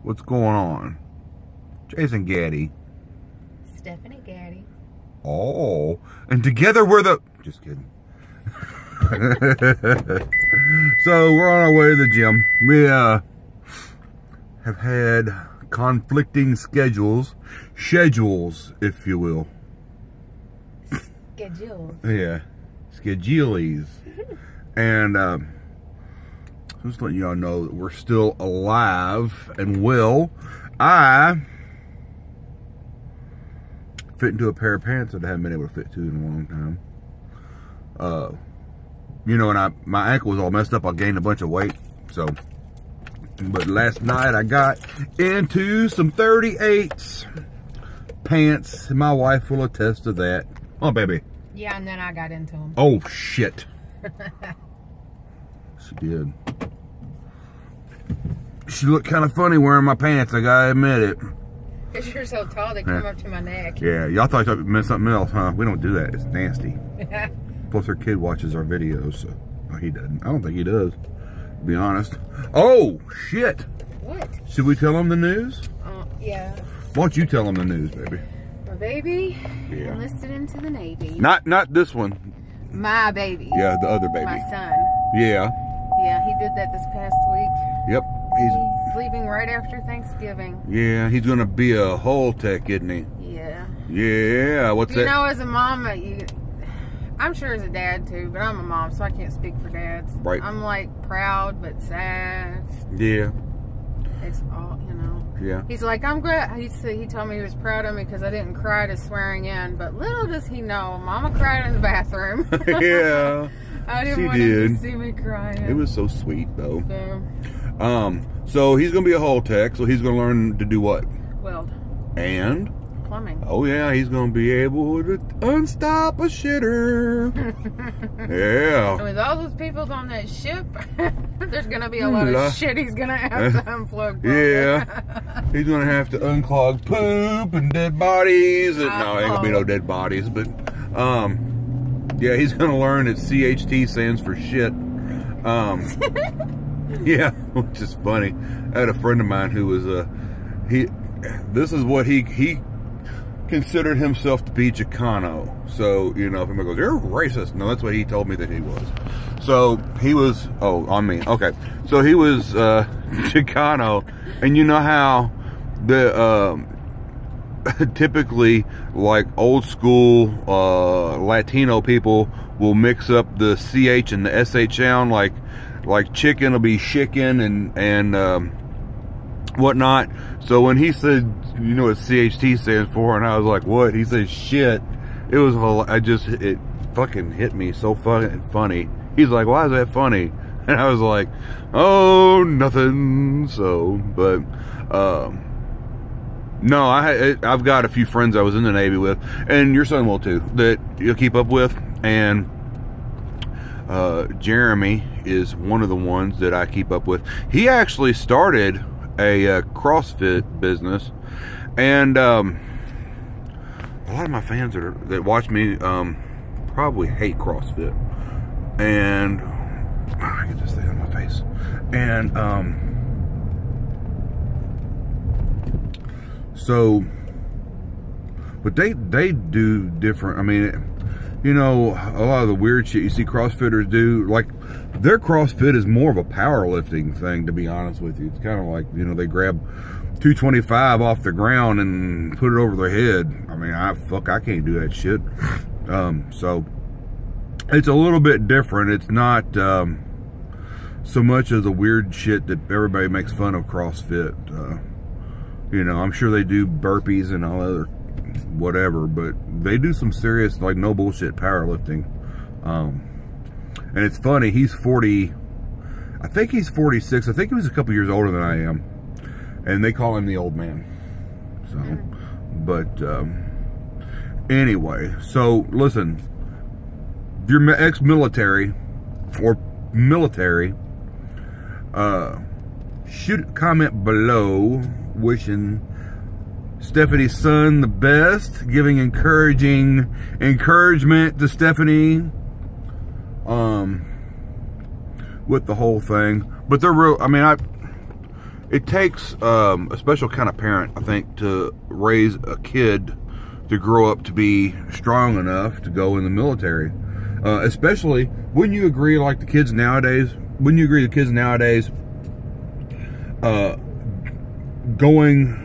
What's going on? Jason Gaddy. Stephanie Gaddy. Oh, and together we're the... Just kidding. So we're on our way to the gym. We have had conflicting schedules, if you will. Schedules. Yeah, schedules. And just letting y'all know that we're still alive and well. I fit into a pair of pants that I haven't been able to fit to in a long time. You know, and my ankle was all messed up. I gained a bunch of weight. So, but last night I got into some 38s pants. And my wife will attest to that. Oh, baby. Yeah, and then I got into them. Oh, shit. She did. She looked kind of funny wearing my pants, I gotta admit it. Because you're so tall, they come up to my neck. Yeah, y'all thought it meant something else, huh? We don't do that. It's nasty. Plus, her kid watches our videos, so... Oh, he doesn't. I don't think he does, to be honest. Oh, shit! What? Should we tell him the news? Yeah. Why don't you tell him the news, baby? My baby Yeah. enlisted into the Navy. Not this one. My baby. Yeah, the other baby. My son. Yeah. Yeah, he did that this past week. Yep. He's leaving right after Thanksgiving. Yeah, he's gonna be a hull tech, isn't he? Yeah. Yeah, what's that? You know, as a mom, I'm sure as a dad too, but I'm a mom, so I can't speak for dads. Right. I'm like proud, but sad. Yeah. It's all, you know. Yeah. He's like, I'm glad. He told me he was proud of me because I didn't cry to swearing in. But little does he know, Mama cried in the bathroom. Yeah. I didn't want him to see me crying. It was so sweet, though. So, so he's gonna be a hull tech. So he's gonna learn to do what? Weld. And Plumbing. oh yeah, he's gonna be able to unstop a shitter. Yeah. And with all those people on that ship, there's gonna be a lot of shit he's gonna have to unplug. Yeah. He's gonna have to unclog poop and dead bodies. No, ain't gonna be no dead bodies, but yeah, he's gonna learn that CHT stands for shit. Yeah, which is funny. I had a friend of mine who was this is what he considered himself to be Chicano. So, you know, if somebody goes, you're racist. No, that's what he told me that he was. So he was, on me. Okay. So he was Chicano, and you know how the typically like old school Latino people will mix up the CH and the SH sound, like chicken will be chicken and whatnot. So when he said, you know what CHT stands for, and I was like, what? He said shit. It was, it fucking hit me so fucking funny. He's like, why is that funny? And I was like, oh, nothing. So, but no, I've got a few friends I was in the Navy with, and your son will too, that you'll keep up with. And Jeremy is one of the ones that I keep up with. He actually started a CrossFit business, and a lot of my fans that watch me probably hate CrossFit. And I get this thing on my face. And so, but they do different. I mean, you know, a lot of the weird shit you see CrossFitters do, like their CrossFit is more of a powerlifting thing, to be honest with you. It's kind of like, you know, they grab 225 off the ground and put it over their head. I mean, I can't do that shit. So it's a little bit different. It's not so much of the weird shit that everybody makes fun of CrossFit. You know, I'm sure they do burpees and all other whatever, but they do some serious, like, no bullshit powerlifting. And it's funny, he's 40, I think he's 46. I think he was a couple years older than I am. And they call him the old man. So, but anyway, so listen, if you're ex-military or military, shoot a comment below wishing Stephanie's son the best, giving encouragement to Stephanie with the whole thing. But they're real, I mean, it takes a special kind of parent, I think, to raise a kid to grow up to be strong enough to go in the military. Especially, wouldn't you agree, like the kids nowadays, going,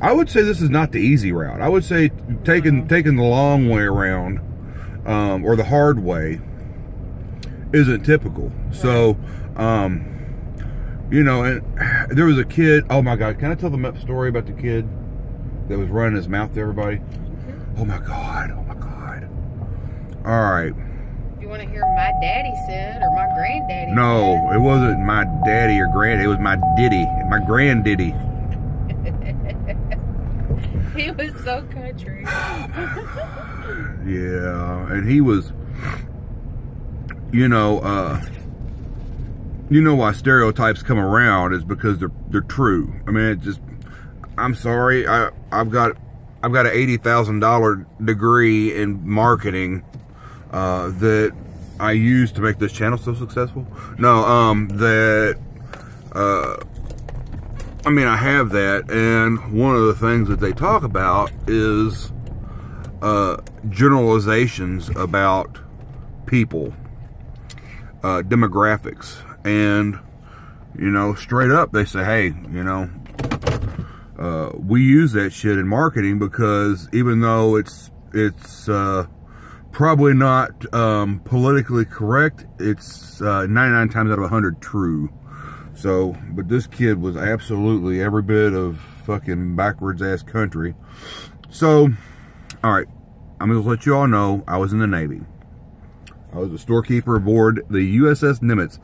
I would say this is not the easy route. I would say taking the long way around, or the hard way, isn't typical. Right. So, you know, and there was a kid, oh my God, can I tell the MEPS story about the kid that was running his mouth to everybody? Oh my God, oh my God. All right. You want to hear my daddy said, or my granddaddy No, said? it wasn't my daddy or granddaddy, it was my diddy, my granddaddy. He was so country. Yeah, and he was, you know why stereotypes come around is because they're true. I mean, it just, I'm sorry, I've got an $80,000 degree in marketing that I use to make this channel so successful. No, I mean, I have that, and one of the things that they talk about is generalizations about people, demographics, and, you know, straight up they say, hey, you know, we use that shit in marketing because even though it's probably not politically correct, it's 99 times out of 100 true. So, but this kid was absolutely every bit of fucking backwards ass country. So, all right, I'm gonna let you all know I was in the Navy. I was a storekeeper aboard the USS Nimitz.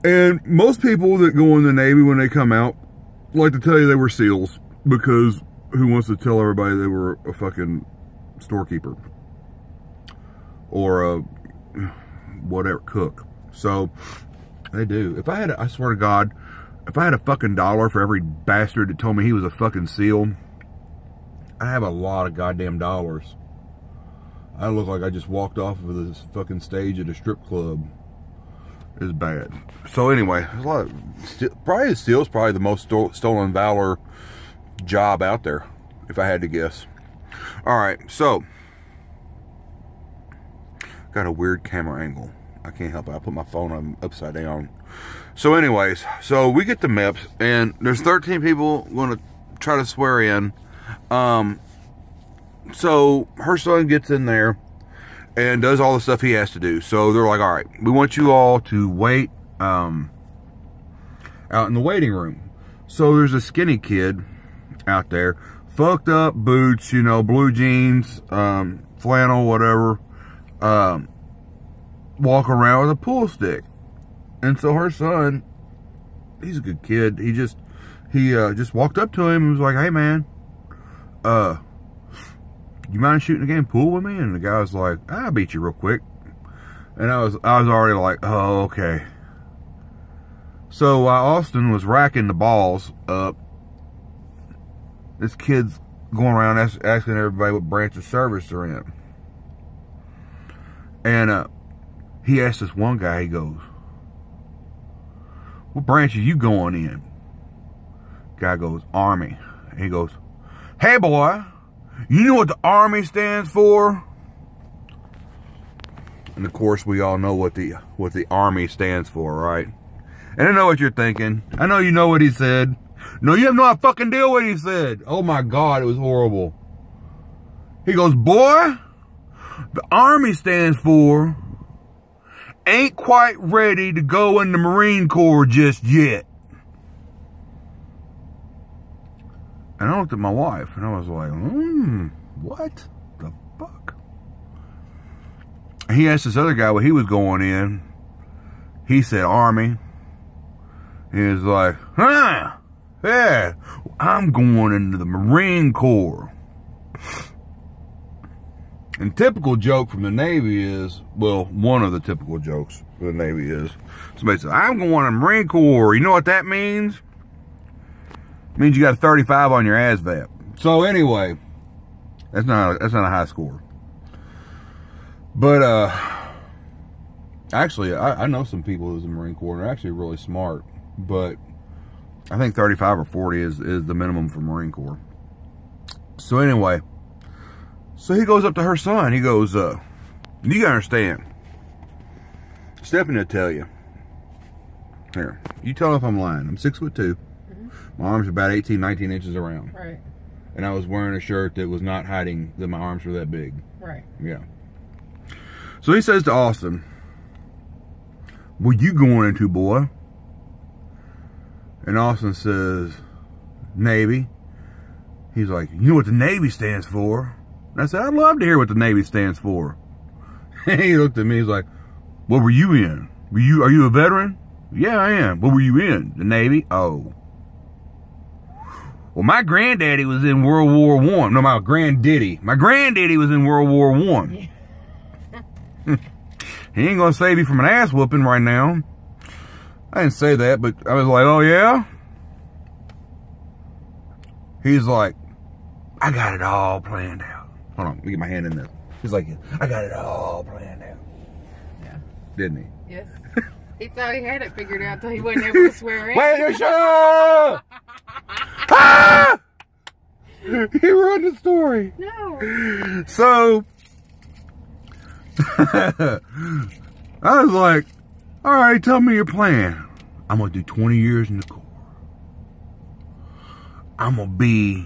And most people that go in the Navy when they come out like to tell you they were SEALs, because who wants to tell everybody they were a fucking storekeeper or a whatever cook? So they do. If I had, I swear to God, if I had a fucking dollar for every bastard that told me he was a fucking SEAL, I have a lot of goddamn dollars. I look like I just walked off of this fucking stage at a strip club. It's bad. So anyway, there's a lot of, probably SEAL's probably the most stolen valor job out there, if I had to guess. All right, so got a weird camera angle. I can't help it. I put my phone on upside down. So anyways, so we get to MEPS, and there's 13 people going to try to swear in. So her son gets in there and does all the stuff he has to do. So they're like, all right, we want you all to wait out in the waiting room. So there's a skinny kid out there, fucked up boots, you know, blue jeans, flannel, whatever, walk around with a pool stick. And so her son, he's a good kid. He just walked up to him and was like, hey man, you mind shooting a game of pool with me? And the guy was like, I'll beat you real quick. And I was already like, oh, okay. So while Austin was racking the balls up, this kid's going around asking everybody what branch of service they're in. And he asked this one guy, he goes, what branch are you going in? Guy goes, Army. And he goes, hey boy, you know what the Army stands for? And of course we all know what the Army stands for, right? And I know what you're thinking. I know you know what he said. No, you have no fucking deal what he said. Oh my God, it was horrible. He goes, boy, the Army stands for ain't quite ready to go in the Marine Corps just yet. And I looked at my wife and I was like, what the fuck? He asked this other guy what he was going in. He said Army. He was like, huh, yeah, I'm going into the Marine Corps. And typical joke from the Navy is, well, one of the typical jokes from the Navy is, somebody says, I'm going to the Marine Corps. You know what that means? It means you got a 35 on your ASVAB. So anyway, that's not a high score. But actually, I know some people who's in the Marine Corps and they're actually really smart. But I think 35 or 40 is the minimum for Marine Corps. So anyway, so he goes up to her son. He goes, you gotta understand. Stephanie will tell you. Here, you tell me if I'm lying. I'm 6'2". Mm-hmm. My arms are about 18, 19 inches around. Right. And I was wearing a shirt that was not hiding that my arms were that big. Right. Yeah. So he says to Austin, "What you going into, boy?" And Austin says, "Navy." He's like, "You know what the Navy stands for?" And I said, "I'd love to hear what the Navy stands for." And he looked at me, he's like, "What were you in? Are you a veteran?" "Yeah, I am." "What were you in?" "The Navy." "Oh. Well, my granddaddy was in World War I. No, my granddaddy. My granddaddy was in World War I. He ain't gonna save you from an ass whooping right now." I didn't say that, but I was like, "Oh yeah?" He's like, "I got it all planned out." Hold on, let me get my hand in there. He's like, "I got it all planned out." Yeah. Didn't he? Yes. He thought he had it figured out till he wasn't able to swear in. Wait, shut up! Ah! He ruined the story. No. So, I was like, "All right, tell me your plan." "I'm going to do 20 years in the Corps. I'm going to be,"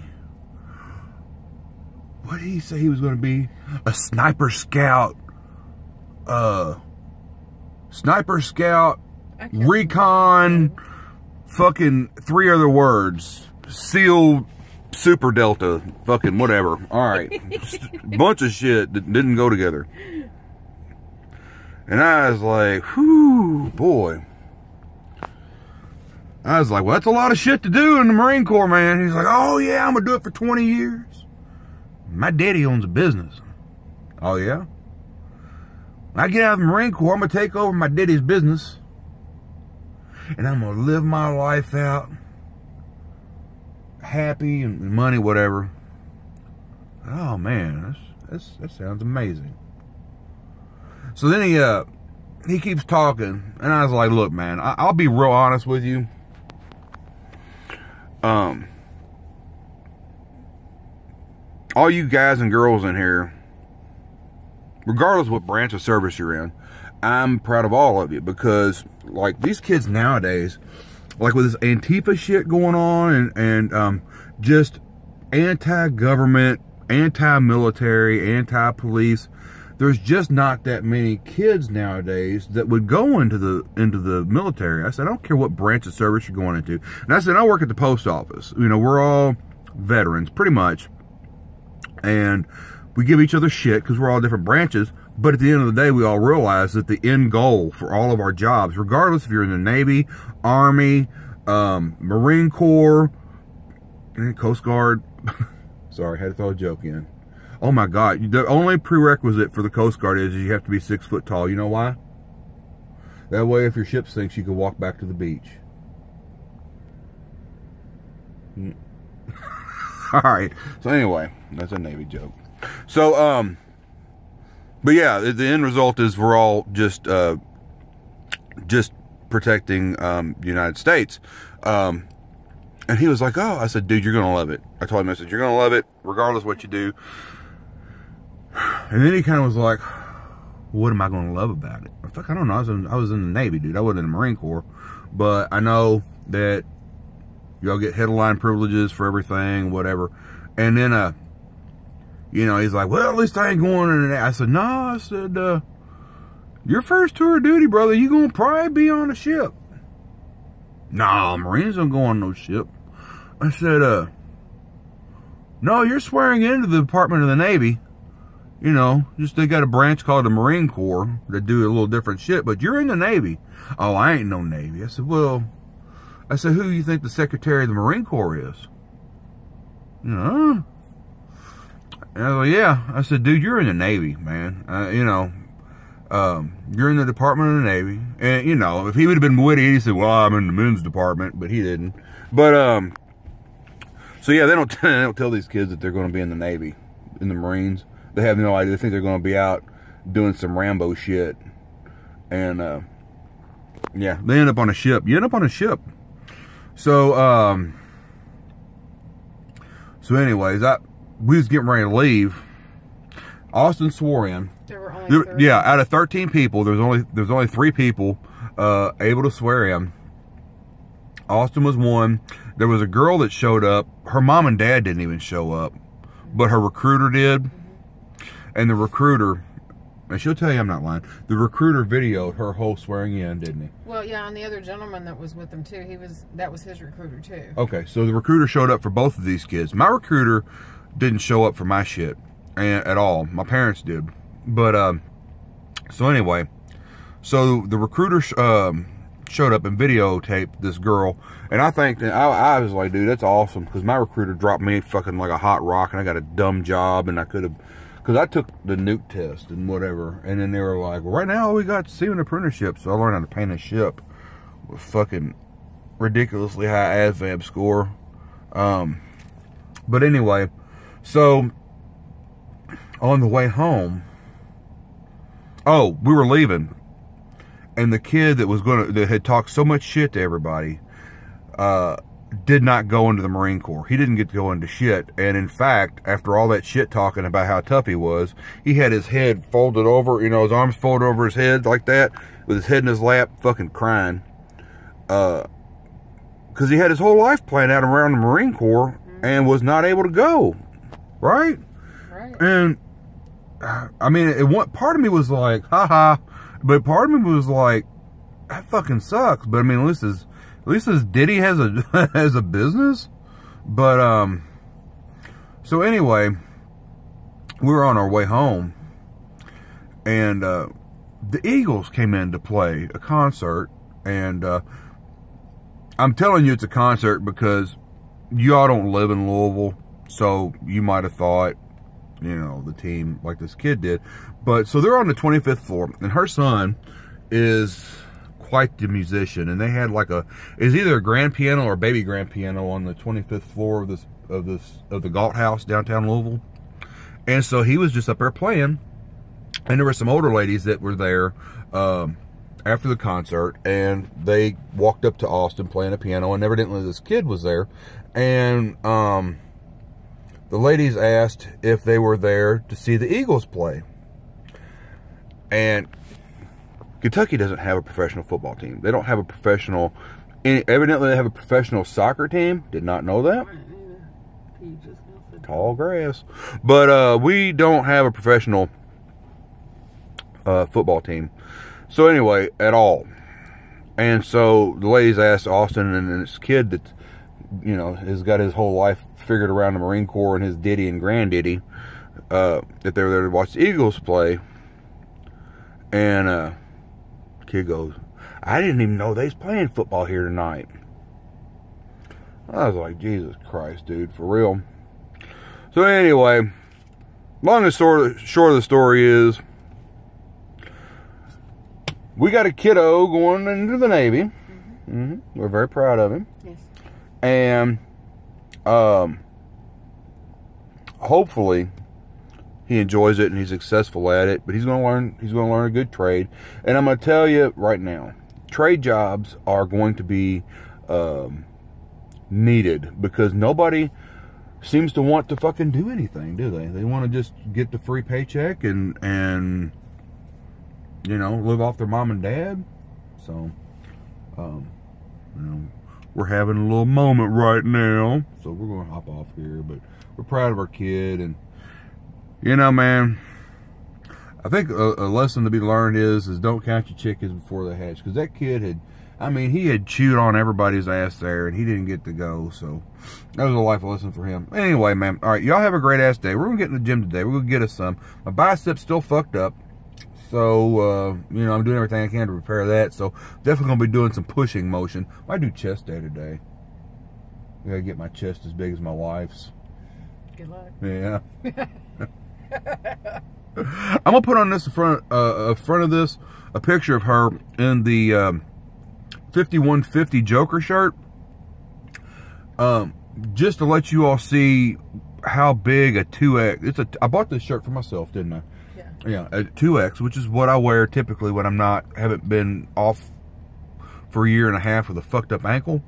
what did he say he was going to be? "A sniper scout, recon, fucking 3 other words, SEAL, Super Delta, fucking whatever." All right. Bunch of shit that didn't go together. And I was like, whew, boy. I was like, well, that's a lot of shit to do in the Marine Corps, man. He's like, "Oh yeah, I'm gonna do it for 20 years. My daddy owns a business." "Oh yeah?" "When I get out of the Marine Corps, I'm gonna take over my daddy's business. And I'm gonna live my life out. Happy and money, whatever." Oh man, that sounds amazing. So then he keeps talking, and I was like, "Look, man, I'll be real honest with you. All you guys and girls in here, regardless of what branch of service you're in, I'm proud of all of you, because like these kids nowadays, like with this Antifa shit going on and just anti-government, anti-military, anti-police, there's just not that many kids nowadays that would go into the military." I said, "I don't care what branch of service you're going into." And I said, "I work at the post office. You know, we're all veterans, pretty much. And we give each other shit because we're all different branches. But at the end of the day, we all realize that the end goal for all of our jobs, regardless if you're in the Navy, Army, Marine Corps, Coast Guard." Sorry, I had to throw a joke in. Oh my God, the only prerequisite for the Coast Guard is you have to be 6 foot tall. You know why? That way, if your ship sinks, you can walk back to the beach. All right. So anyway, that's a Navy joke. So, but yeah, the end result is we're all just protecting the United States. And he was like, "Oh," I said, "Dude, you're gonna love it." I told him, I said, "You're gonna love it, regardless of what you do." And then he kind of was like, "What am I gonna love about it?" Fuck, I don't know. I was in the Navy, dude. I wasn't in the Marine Corps, but I know that y'all get headline privileges for everything, whatever. And then, you know, he's like, "Well, at least I ain't going in the." I said, "No," I said, "Your first tour of duty, brother, you gonna probably be on a ship." "No, Marines don't go on no ship." I said, "No, you're swearing into the Department of the Navy. You know, just they got a branch called the Marine Corps that do a little different shit, but you're in the Navy." "Oh, I ain't no Navy." I said, "Well," I said, "who do you think the Secretary of the Marine Corps is?" "You know?" And I was like, "Yeah." I said, "Dude, you're in the Navy, man. You know, you're in the Department of the Navy." And, you know, if he would have been witty, he'd say, "Well, I'm in the men's department," but he didn't. But, so yeah, they don't tell these kids that they're going to be in the Navy, in the Marines. They have no idea. They think they're going to be out doing some Rambo shit. And, yeah, they end up on a ship. You end up on a ship. So, so anyways, we was getting ready to leave. Austin swore in. There were only Yeah, out of 13 people, there's only 3 people able to swear in. Austin was one. There was a girl that showed up. Her mom and dad didn't even show up, but her recruiter did. And the recruiter, and she'll tell you I'm not lying, the recruiter videoed her whole swearing in, didn't he? Well, yeah, and the other gentleman that was with him too, that was his recruiter too. Okay, so the recruiter showed up for both of these kids. My recruiter didn't show up for my shit at all. My parents did. But, so anyway, so the recruiter showed up and videotaped this girl, and I think that I was like, dude, that's awesome, because my recruiter dropped me fucking like a hot rock, and I got a dumb job, and I could have, because I took the nuke test and whatever, and then they were like, well, right now we got seaman apprenticeship, so I learned how to paint a ship with fucking ridiculously high ASVAB score. But anyway, so on the way home, we were leaving, and the kid that had talked so much shit to everybody, did not go into the Marine Corps. He didn't get to go into shit. And in fact, after all that shit talking about how tough he was, he had his head folded over, you know, his arms folded over his head like that, with his head in his lap, fucking crying. Because he had his whole life planned out around the Marine Corps and was not able to go. Right? Right. And, I mean, part of me was like, haha, but part of me was like, that fucking sucks. But I mean, at least his Diddy has a has a business. But so anyway, we were on our way home, and the Eagles came in to play a concert, and I'm telling you it's a concert because y'all don't live in Louisville, so you might have thought, you know, the team like this kid did. But so they're on the 25th floor, and her son is quite the musician, and they had like it's either a grand piano or a baby grand piano on the 25th floor of the Galt House downtown Louisville. And so he was just up there playing, and there were some older ladies that were there after the concert, and they walked up to Austin playing a piano, and evidently this kid was there, and the ladies asked if they were there to see the Eagles play. And Kentucky doesn't have a professional football team. They don't have a professional, evidently they have a professional soccer team. Did not know that. Tall grass. But we don't have a professional football team. So anyway, at all. And so the ladies asked Austin, and this kid that, you know, has got his whole life figured around the Marine Corps and his Diddy and granddaddy, that they were there to watch the Eagles play. And kid goes, I didn't even know they was playing football here tonight. I was like, Jesus Christ, dude, for real. So anyway, long and short of the story is, we got a kiddo going into the Navy. We're very proud of him. Yes. And hopefully he enjoys it and he's successful at it, but he's going to learn a good trade. And I'm going to tell you right now, trade jobs are going to be needed, because nobody seems to want to fucking do anything, do they? They want to just get the free paycheck and you know, live off their mom and dad. So you know, we're having a little moment right now, so we're going to hop off here, but we're proud of our kid. And you know, man, I think a lesson to be learned is don't count your chickens before they hatch. Because that kid he had chewed on everybody's ass there, and he didn't get to go. So that was a life lesson for him. Anyway, man, all right, y'all have a great ass day. We're going to get in the gym today. We're going to get us some. My bicep's still fucked up. So, you know, I'm doing everything I can to repair that. So definitely going to be doing some pushing motion. I do chest day today. I got to get my chest as big as my wife's. Good luck. Yeah. I'm gonna put on this front of this a picture of her in the 5150 Joker shirt, just to let you all see how big a 2X. I bought this shirt for myself, didn't I? Yeah, a 2X, which is what I wear typically when haven't been off for a year and a half with a fucked up ankle.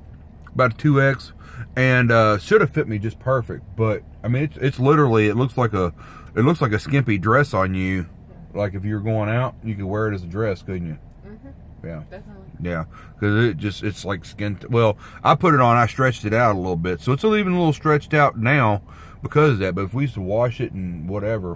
about a 2X, and should have fit me just perfect. But I mean, it's literally, it looks like a skimpy dress on you. Like if you're going out, you could wear it as a dress, couldn't you? Yeah. Definitely. Yeah, because it's like skin. Well, I put it on, I stretched it out a little bit, so it's even a little stretched out now because of that. But if we used to wash it and whatever,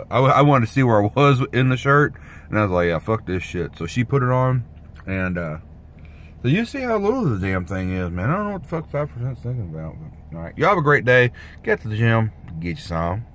I wanted to see where I was in the shirt, and I was like, yeah, fuck this shit. So she put it on, and so you see how little the damn thing is, man. I don't know what the fuck 5%'s thinking about. But, all right, y'all have a great day. Get to the gym, get you some.